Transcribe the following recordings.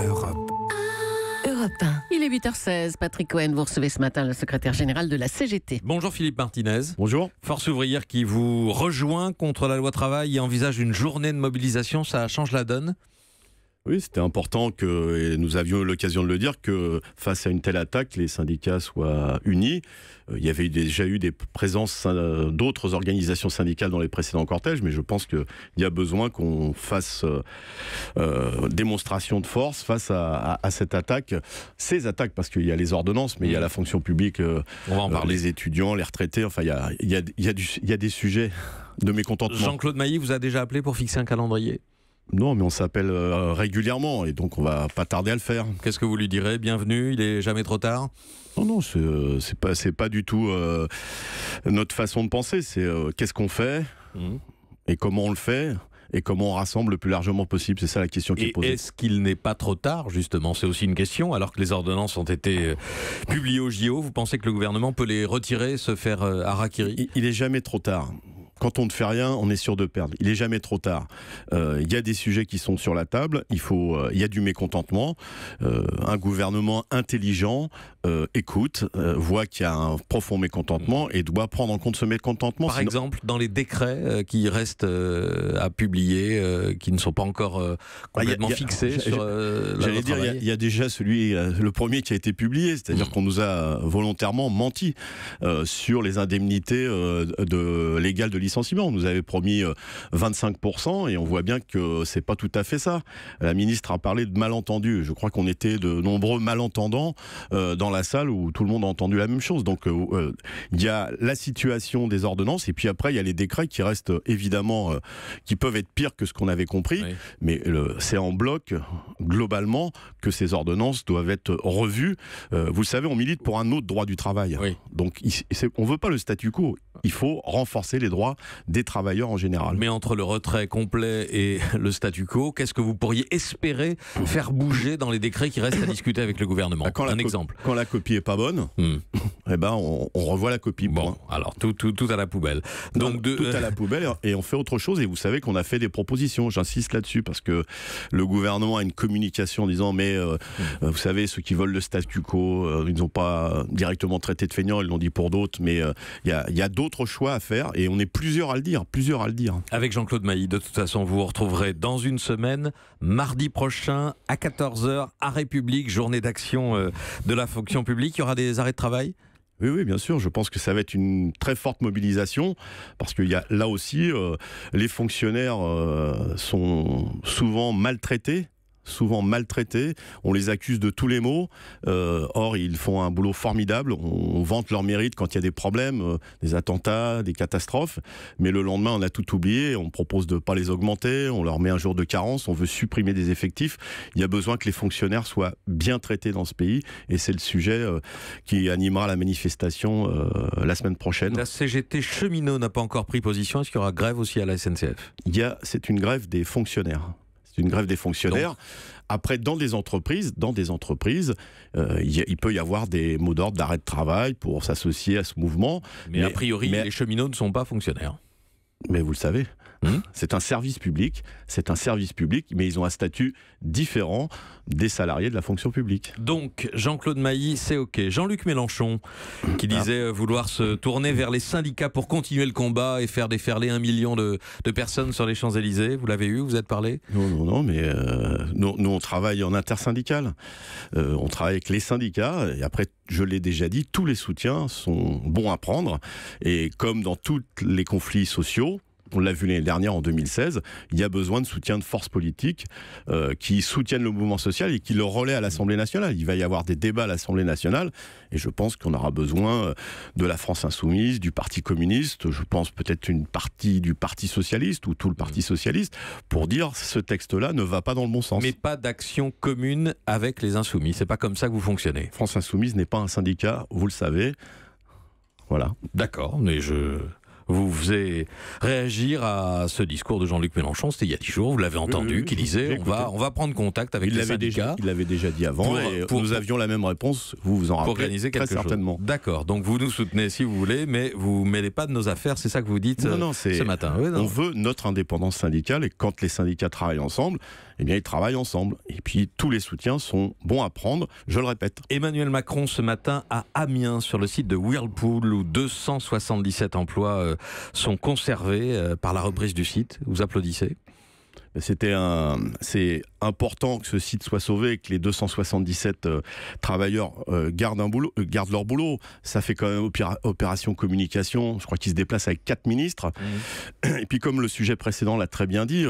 Europe. Europe 1. Il est 8h16. Patrick Cohen, vous recevez ce matin le secrétaire général de la CGT. Bonjour Philippe Martinez. Bonjour. Force ouvrière qui vous rejoint contre la loi travail et envisage une journée de mobilisation, ça change la donne ? Oui, c'était important et nous avions eu l'occasion de le dire, que face à une telle attaque, les syndicats soient unis. Il y avait déjà eu des présences d'autres organisations syndicales dans les précédents cortèges, mais je pense qu'il y a besoin qu'on fasse démonstration de force face à cette attaque. Ces attaques, parce qu'il y a les ordonnances, mais il y a la fonction publique, on va en parler. Les étudiants, les retraités, enfin il y a des sujets de mécontentement. Jean-Claude Mailly vous a déjà appelé pour fixer un calendrier ? Non, mais on s'appelle régulièrement et donc on va pas tarder à le faire. Qu'est-ce que vous lui direz ? Bienvenue, il est jamais trop tard ? Non, c'est pas du tout notre façon de penser. C'est qu'est-ce qu'on fait et comment on le fait et comment on rassemble le plus largement possible. C'est ça la question qui est posée. Et est-ce qu'il n'est pas trop tard, justement ? C'est aussi une question. Alors que les ordonnances ont été publiées au JO, vous pensez que le gouvernement peut les retirer, se faire harakiri ? Il est jamais trop tard. Quand on ne fait rien, on est sûr de perdre. Il n'est jamais trop tard. Il y a des sujets qui sont sur la table. Il y a du mécontentement. Un gouvernement intelligent écoute, voit qu'il y a un profond mécontentement et doit prendre en compte ce mécontentement. Par exemple, dans les décrets qui restent à publier, qui ne sont pas encore complètement fixés sur la loi travail. Il y a déjà le premier qui a été publié, c'est-à-dire qu'on nous a volontairement menti sur les indemnités légales de licenciement. On nous avait promis 25% et on voit bien que c'est pas tout à fait ça. La ministre a parlé de malentendus. Je crois qu'on était de nombreux malentendants dans la salle où tout le monde a entendu la même chose. Donc il y a la situation des ordonnances et puis après il y a les décrets qui restent évidemment qui peuvent être pires que ce qu'on avait compris. Oui. Mais c'est en bloc globalement que ces ordonnances doivent être revues. Vous le savez, on milite pour un autre droit du travail. Oui. Donc on veut pas le statu quo. Il faut renforcer les droits des travailleurs en général. Mais entre le retrait complet et le statu quo, qu'est-ce que vous pourriez espérer faire bouger dans les décrets qui restent à discuter avec le gouvernement ? Exemple. Quand la copie est pas bonne, eh ben on revoit la copie. Bon, alors tout à la poubelle. Donc tout à la poubelle et on fait autre chose. Et vous savez qu'on a fait des propositions. J'insiste là-dessus parce que le gouvernement a une communication en disant mais vous savez, ceux qui veulent le statu quo, ils n'ont pas directement traité de feignants, ils l'ont dit pour d'autres, mais il y a d'autres choix à faire et on est plusieurs à le dire. Avec Jean-Claude Mailly, de toute façon, vous vous retrouverez dans une semaine, mardi prochain, à 14h, à République, journée d'action de la fonction publique. Il y aura des arrêts de travail ? Oui, bien sûr. Je pense que ça va être une très forte mobilisation parce qu'il y a là aussi, les fonctionnaires sont souvent maltraités. On les accuse de tous les maux. Or, ils font un boulot formidable. On vante leur mérite quand il y a des problèmes, des attentats, des catastrophes. Mais le lendemain, on a tout oublié. On propose de ne pas les augmenter. On leur met un jour de carence. On veut supprimer des effectifs. Il y a besoin que les fonctionnaires soient bien traités dans ce pays. Et c'est le sujet qui animera la manifestation la semaine prochaine. La CGT cheminot n'a pas encore pris position. Est-ce qu'il y aura grève aussi à la SNCF ? C'est une grève des fonctionnaires. C'est une grève des fonctionnaires. Donc, après, dans des entreprises, il peut y avoir des mots d'ordre d'arrêt de travail pour s'associer à ce mouvement. Mais a priori, les cheminots ne sont pas fonctionnaires. Mais vous le savez, c'est un service public, mais ils ont un statut différent des salariés de la fonction publique. Donc, Jean-Claude Mailly, c'est OK. Jean-Luc Mélenchon, qui disait vouloir se tourner vers les syndicats pour continuer le combat et faire déferler 1 million de personnes sur les Champs-Élysées. Vous l'avez eu, vous êtes parlé ? Non, mais nous, on travaille en intersyndical. On travaille avec les syndicats, et après, je l'ai déjà dit, tous les soutiens sont bons à prendre. Et comme dans tous les conflits sociaux, on l'a vu l'année dernière en 2016, il y a besoin de soutien de forces politiques qui soutiennent le mouvement social et qui le relaient à l'Assemblée nationale. Il va y avoir des débats à l'Assemblée nationale et je pense qu'on aura besoin de la France insoumise, du Parti communiste, je pense peut-être une partie du Parti socialiste ou tout le Parti socialiste pour dire ce texte-là ne va pas dans le bon sens. Mais pas d'action commune avec les insoumis, c'est pas comme ça que vous fonctionnez. France insoumise n'est pas un syndicat, vous le savez. Voilà. D'accord, mais vous faisez réagir à ce discours de Jean-Luc Mélenchon, c'était il y a 10 jours, vous l'avez entendu, qui disait on va prendre contact avec les syndicats. Il l'avait déjà dit avant, nous avions la même réponse, vous en rappelez, pour organiser quelque chose. Certainement. D'accord, donc vous nous soutenez si vous voulez, mais vous ne mêlez pas de nos affaires, c'est ça que vous dites ce matin. On veut notre indépendance syndicale, et quand les syndicats travaillent ensemble, eh bien, ils travaillent ensemble. Et puis, tous les soutiens sont bons à prendre, je le répète. Emmanuel Macron ce matin à Amiens, sur le site de Whirlpool, où 277 emplois sont conservés par la reprise du site. Vous applaudissez ? C'est important que ce site soit sauvé et que les 277 travailleurs gardent leur boulot. Ça fait quand même opération communication. Je crois qu'ils se déplacent avec 4 ministres. Et puis comme le sujet précédent l'a très bien dit,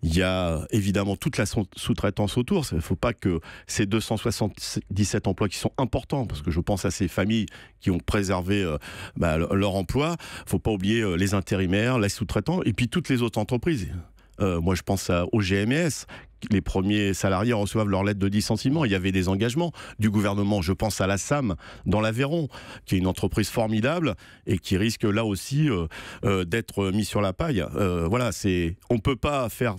il y a évidemment toute la sous-traitance autour. Il ne faut pas que ces 277 emplois qui sont importants, parce que je pense à ces familles qui ont préservé leur emploi, il ne faut pas oublier les intérimaires, les sous-traitants et puis toutes les autres entreprises. Moi, je pense au GMS. Les premiers salariés reçoivent leur lettre de licenciement. Il y avait des engagements du gouvernement. Je pense à la SAM dans l'Aveyron, qui est une entreprise formidable et qui risque là aussi d'être mis sur la paille. Voilà, on ne peut pas faire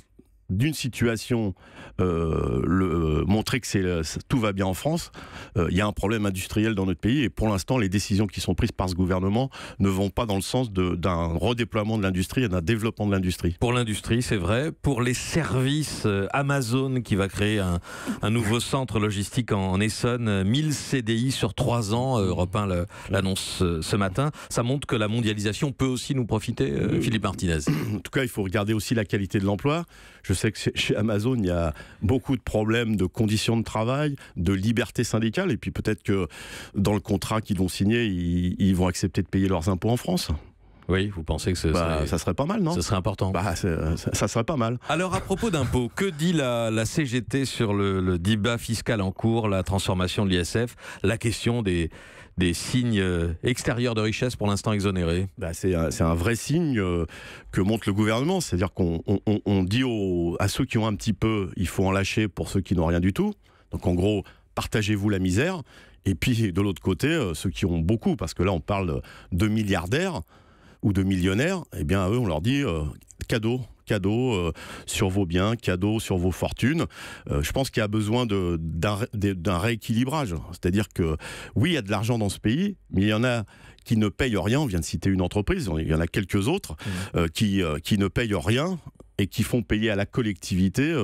d'une situation montrer que tout va bien en France. Il y a un problème industriel dans notre pays et pour l'instant les décisions qui sont prises par ce gouvernement ne vont pas dans le sens d'un redéploiement de l'industrie et d'un développement de l'industrie. Pour l'industrie, c'est vrai. Pour les services, Amazon qui va créer un nouveau centre logistique en Essonne, 1000 CDI sur 3 ans, Europe 1 l'annonce ce matin. Ça montre que la mondialisation peut aussi nous profiter, Philippe Martinez. En tout cas, il faut regarder aussi la qualité de l'emploi. Je sais que chez Amazon, il y a beaucoup de problèmes de conditions de travail, de liberté syndicale, et puis peut-être que dans le contrat qu'ils vont signer, ils vont accepter de payer leurs impôts en France. Oui, vous pensez que ça serait pas mal, non ? Ce serait important. Ça serait pas mal. Alors, à propos d'impôts, que dit la CGT sur le débat fiscal en cours, la transformation de l'ISF, la question des signes extérieurs de richesse pour l'instant exonérés ? C'est un vrai signe que montre le gouvernement. C'est-à-dire qu'on dit à ceux qui ont un petit peu, il faut en lâcher pour ceux qui n'ont rien du tout. Donc en gros, partagez-vous la misère. Et puis de l'autre côté, ceux qui ont beaucoup, parce que là on parle de milliardaires ou de millionnaires, eh bien à eux on leur dit cadeau sur vos biens, cadeau sur vos fortunes. Je pense qu'il y a besoin d'un rééquilibrage. C'est-à-dire que oui, il y a de l'argent dans ce pays, mais il y en a qui ne payent rien. On vient de citer une entreprise, il y en a quelques autres qui ne payent rien et qui font payer à la collectivité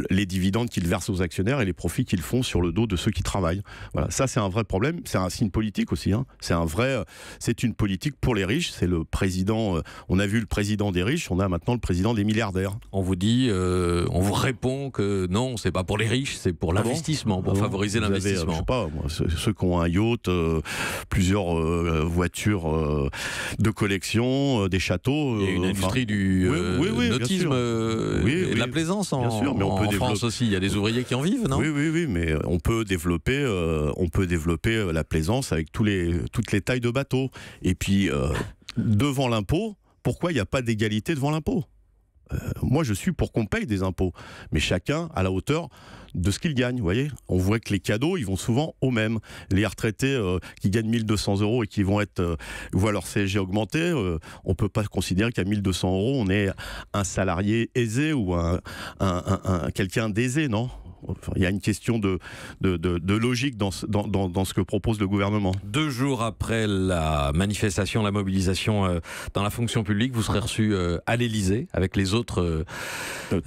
les dividendes qu'ils versent aux actionnaires et les profits qu'ils font sur le dos de ceux qui travaillent. Voilà, ça c'est un vrai problème. C'est un signe politique aussi. C'est une politique pour les riches. C'est le président. On a vu le président des riches. On a maintenant le président des milliardaires. On vous dit, on vous répond que non, c'est pas pour les riches, c'est pour l'investissement, pour favoriser l'investissement. Je sais pas, moi, ceux qui ont un yacht, plusieurs voitures de collection, des châteaux. Il y a une industrie du nautisme et de la plaisance en France aussi. Il y a des ouvriers qui en vivent, non ? Oui, mais on peut développer la plaisance avec toutes les tailles de bateaux. Et puis, devant l'impôt, pourquoi il n'y a pas d'égalité devant l'impôt ? Moi, je suis pour qu'on paye des impôts, mais chacun à la hauteur de ce qu'il gagne, vous voyez. On voit que les cadeaux, ils vont souvent aux mêmes. Les retraités qui gagnent 1 200 € et qui voient leur CSG augmenter, on ne peut pas considérer qu'à 1 200 €, on est un salarié aisé ou quelqu'un d'aisé, non ? Enfin, il y a une question de logique dans ce que propose le gouvernement. 2 jours après la manifestation, la mobilisation dans la fonction publique, vous serez reçu à l'Élysée avec les autres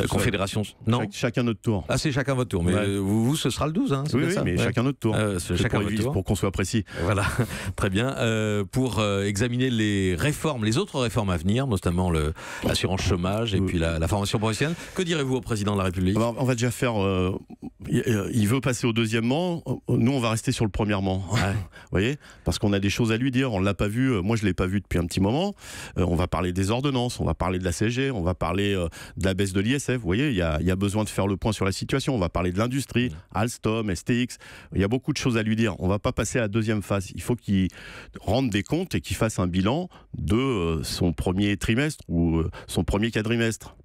confédérations. Non, chacun notre tour. Ah, c'est chacun votre tour. Mais vous, ce sera le 12. Hein, oui, mais chacun notre tour. Pour qu'on soit précis. Voilà, très bien. Pour examiner les autres réformes à venir, notamment l'assurance chomage et puis la formation professionnelle. Que direz-vous au président de la République ? On va déjà faire... il veut passer au 2e rang, nous on va rester sur le 1er rang. Vous voyez, parce qu'on a des choses à lui dire, on ne l'a pas vu, moi je ne l'ai pas vu depuis un petit moment. On va parler des ordonnances, on va parler de la CSG, on va parler de la baisse de l'ISF. Vous voyez, il y a besoin de faire le point sur la situation. On va parler de l'industrie, Alstom, STX, il y a beaucoup de choses à lui dire. On ne va pas passer à la 2e phase. Il faut qu'il rende des comptes et qu'il fasse un bilan de son premier trimestre ou son premier quadrimestre.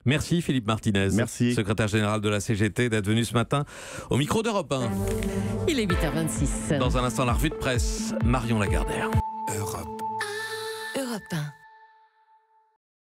Merci Philippe Martinez, secrétaire général de la CGT, d'être venu ce matin au micro d'Europe 1. Il est 8h26. Dans un instant, la revue de presse, Marion Lagardère. Europe 1.